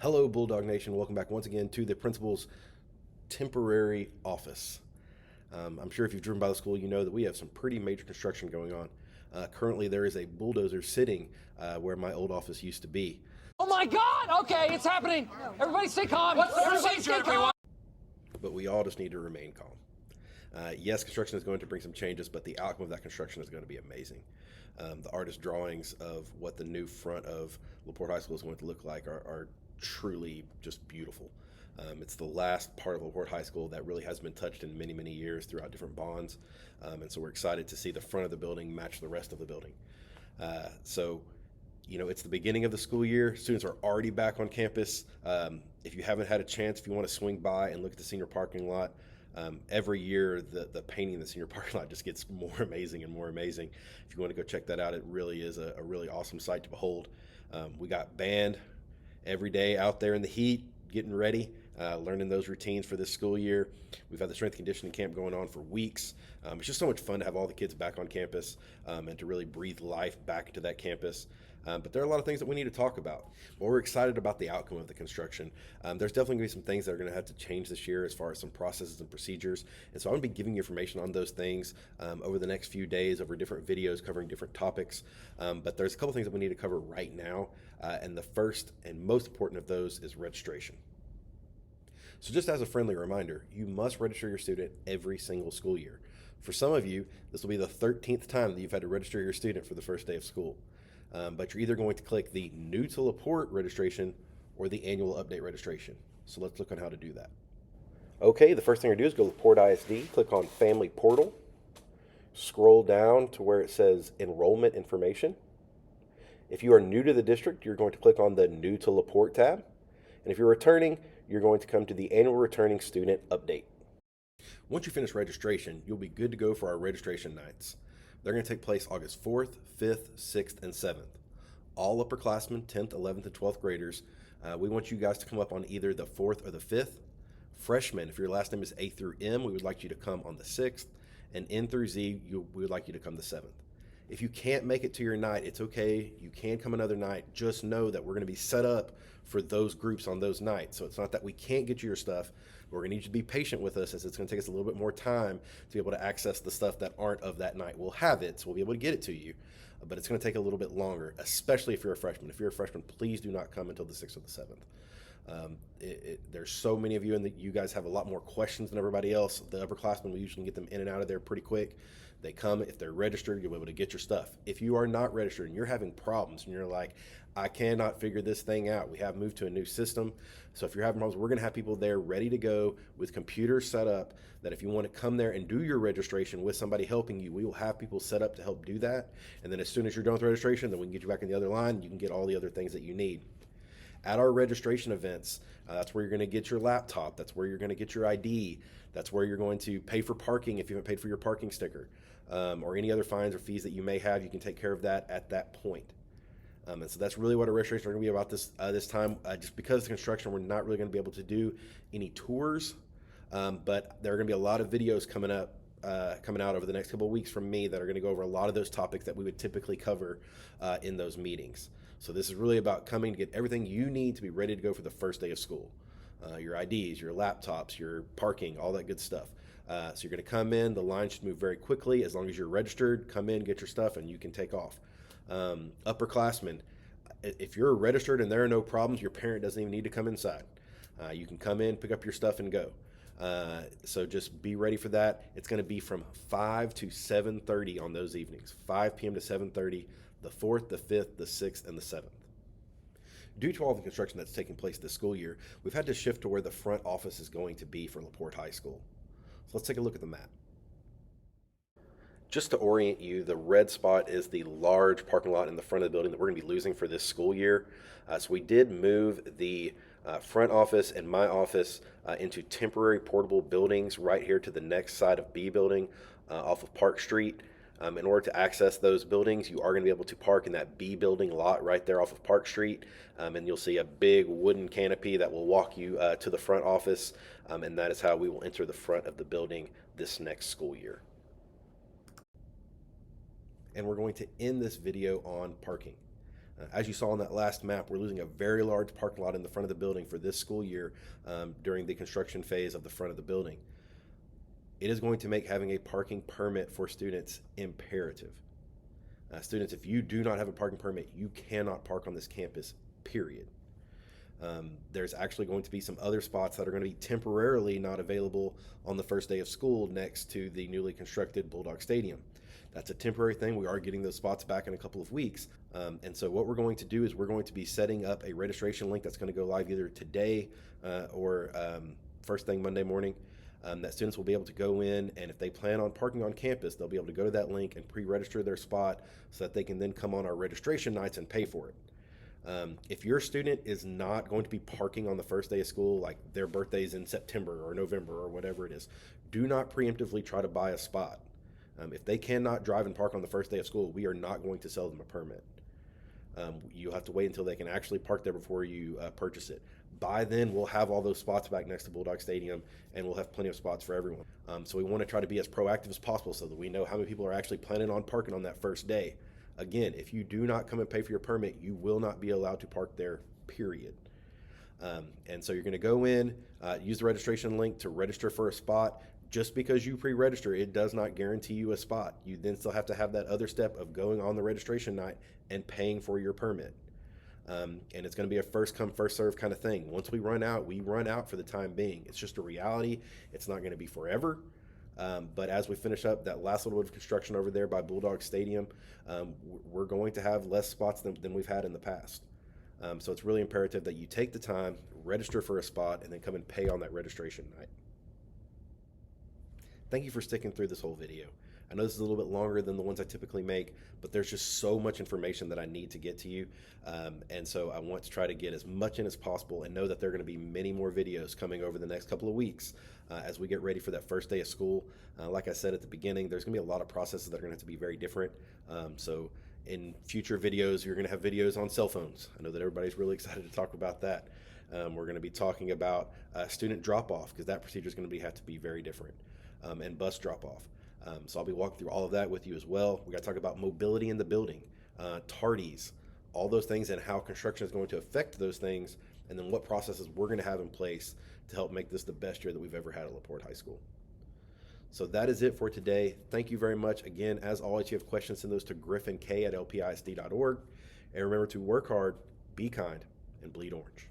Hello, Bulldog Nation. Welcome back once again to the principal's temporary office. I'm sure if you've driven by the school, you know that we have some pretty major construction going on. Currently, there is a bulldozer sitting where my old office used to be. Oh my God! Okay, it's happening. Everybody stay calm. What's the procedure, everyone? But we all just need to remain calm. Yes, construction is going to bring some changes, but the outcome of that construction is going to be amazing. The artist drawings of what the new front of LaPorte High School is going to look like are truly just beautiful. It's the last part of LaPorte High School that really has been touched in many, many years throughout different bonds. And so we're excited to see the front of the building match the rest of the building. It's the beginning of the school year. Students are already back on campus. If you haven't had a chance, if you want to swing by and look at the senior parking lot, every year the painting in the senior parking lot just gets more amazing and more amazing. If you want to go check that out, it really is a really awesome sight to behold. We got band every day out there in the heat, getting ready, learning those routines for this school year. We've had the strength conditioning camp going on for weeks. It's just so much fun to have all the kids back on campus and to really breathe life back into that campus. But there are a lot of things that we need to talk about. Well, we're excited about the outcome of the construction. There's definitely going to be some things that are going to have to change this year as far as some processes and procedures. And so I'm going to be giving you information on those things over the next few days over different videos covering different topics. But there's a couple things that we need to cover right now. And the first and most important of those is registration. So just as a friendly reminder, you must register your student every single school year. For some of you, this will be the 13th time that you've had to register your student for the first day of school. But you're either going to click the new to LaPorte registration or the annual update registration. So let's look on how to do that. Okay, the first thing to do is go to LaPorte ISD, click on Family Portal, scroll down to where it says Enrollment Information. If you are new to the district, you're going to click on the New to LaPorte tab. And if you're returning, you're going to come to the Annual Returning Student Update. Once you finish registration, you'll be good to go for our registration nights. They're going to take place August 4th, 5th, 6th, and 7th. All upperclassmen, 10th, 11th, and 12th graders, we want you guys to come up on either the 4th or the 5th. Freshmen, if your last name is A through M, we would like you to come on the 6th. And N through Z, we would like you to come the 7th. If you can't make it to your night, it's okay. You can come another night. Just know that we're going to be set up for those groups on those nights. So it's not that we can't get you your stuff. We're going to need you to be patient with us, as it's going to take us a little bit more time to be able to access the stuff that aren't of that night. We'll have it, so we'll be able to get it to you. But it's going to take a little bit longer, especially if you're a freshman. If you're a freshman, please do not come until the 6th or the 7th. There's so many of you, and you guys have a lot more questions than everybody else. The upperclassmen, we usually get them in and out of there pretty quick. They come, if they're registered, you'll be able to get your stuff. If you are not registered and you're having problems and you're like, I cannot figure this thing out, we have moved to a new system. So if you're having problems, we're going to have people there ready to go with computers set up that if you want to come there and do your registration with somebody helping you, we will have people set up to help do that. And then as soon as you're done with registration, then we can get you back in the other line. You can get all the other things that you need. At our registration events, that's where you're going to get your laptop. That's where you're going to get your ID. That's where you're going to pay for parking if you haven't paid for your parking sticker, or any other fines or fees that you may have. You can take care of that at that point. And so that's really what our registration are going to be about this time. Just because of the construction, we're not really going to be able to do any tours, but there are going to be a lot of videos coming out over the next couple of weeks from me that are going to go over a lot of those topics that we would typically cover in those meetings. So this is really about coming to get everything you need to be ready to go for the first day of school. Your IDs, your laptops, your parking, all that good stuff. So you're going to come in. The line should move very quickly. As long as you're registered, come in, get your stuff, and you can take off. Upperclassmen, if you're registered and there are no problems, your parent doesn't even need to come inside. You can come in, pick up your stuff, and go. So just be ready for that. It's going to be from 5 to 7:30 on those evenings, 5 p.m. to 7:30, the 4th, the 5th, the 6th, and the 7th. Due to all the construction that's taking place this school year, we've had to shift to where the front office is going to be for LaPorte High School. So let's take a look at the map. Just to orient you, the red spot is the large parking lot in the front of the building that we're going to be losing for this school year. So we did move the front office and my office into temporary portable buildings right here to the next side of B building off of Park Street. In order to access those buildings, you are going to be able to park in that B building lot right there off of Park Street, and you'll see a big wooden canopy that will walk you to the front office, and that is how we will enter the front of the building this next school year. And we're going to end this video on parking. As you saw on that last map, we're losing a very large parking lot in the front of the building for this school year during the construction phase of the front of the building. It is going to make having a parking permit for students imperative. Students, if you do not have a parking permit, you cannot park on this campus, period. There's actually going to be some other spots that are going to be temporarily not available on the first day of school next to the newly constructed Bulldog Stadium. That's a temporary thing. We are getting those spots back in a couple of weeks. And so what we're going to do is we're going to be setting up a registration link that's going to go live either today or first thing Monday morning. That students will be able to go in, and if they plan on parking on campus, they'll be able to go to that link and pre-register their spot so that they can then come on our registration nights and pay for it. If your student is not going to be parking on the first day of school, like their birthday's in September or November or whatever it is, do not preemptively try to buy a spot. If they cannot drive and park on the first day of school, we are not going to sell them a permit. You'll have to wait until they can actually park there before you purchase it. By then, we'll have all those spots back next to Bulldog Stadium, and we'll have plenty of spots for everyone. So we want to try to be as proactive as possible so that we know how many people are actually planning on parking on that first day. Again, if you do not come and pay for your permit, you will not be allowed to park there, period. And so you're going to go in, use the registration link to register for a spot. Just because you pre-register, it does not guarantee you a spot. You then still have to have that other step of going on the registration night and paying for your permit. And it's going to be a first come, first serve kind of thing. Once we run out for the time being. It's just a reality. It's not going to be forever. But as we finish up that last little bit of construction over there by Bulldog Stadium, we're going to have less spots than we've had in the past. So it's really imperative that you take the time, register for a spot, and then come and pay on that registration night. Thank you for sticking through this whole video. I know this is a little bit longer than the ones I typically make, but there's just so much information that I need to get to you. And so I want to try to get as much in as possible and know that there are going to be many more videos coming over the next couple of weeks as we get ready for that first day of school. Like I said at the beginning, there's going to be a lot of processes that are going to have to be very different. So in future videos, you're going to have videos on cell phones. I know that everybody's really excited to talk about that. We're going to be talking about student drop-off because that procedure is going to have to be very different, and bus drop-off. So I'll be walking through all of that with you as well. We got to talk about mobility in the building, tardies, all those things and how construction is going to affect those things, and then what processes we're going to have in place to help make this the best year that we've ever had at LaPorte High School. So that is it for today. Thank you very much. Again, as always, if you have questions, send those to griffink@lpisd.org. And remember to work hard, be kind, and bleed orange.